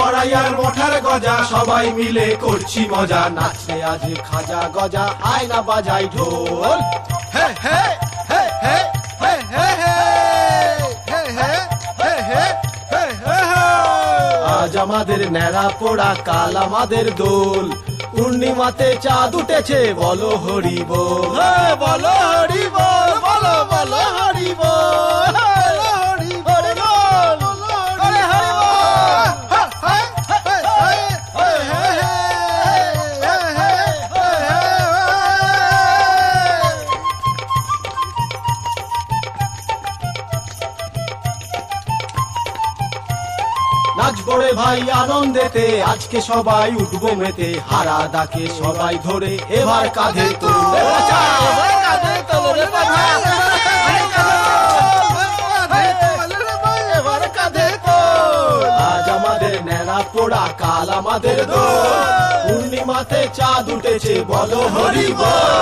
কড়াই আর মঠার গজা সবাই মিলে করছি মজা নাচে আজ খাজা গজা আয় না বাজাই ঢোল হে হে হে হে হে হে হে হে হে হে হে হে আজ আমাদের ন্যাড়া পোড়া কাল আমাদের দোল পূর্ণিমাতে চাঁদ উঠেছে বলো হরি বল বলো হরি বল বলো বলো হরি বল হরি বল হরি হরি নাচবো রে ভাই আনন্দেতে আজকে সবাই উঠবো মেতে হারা দাকে সবাই ধরে এবার কাঁধে তোলে এবার কাঁধে তোলে এবার কাঁধে তোল আজ আমাদের ন্যাড়া পোড়া কাল আমাদের দোল পূর্ণিমাতে চাঁদ উঠেছে বলো হরি বল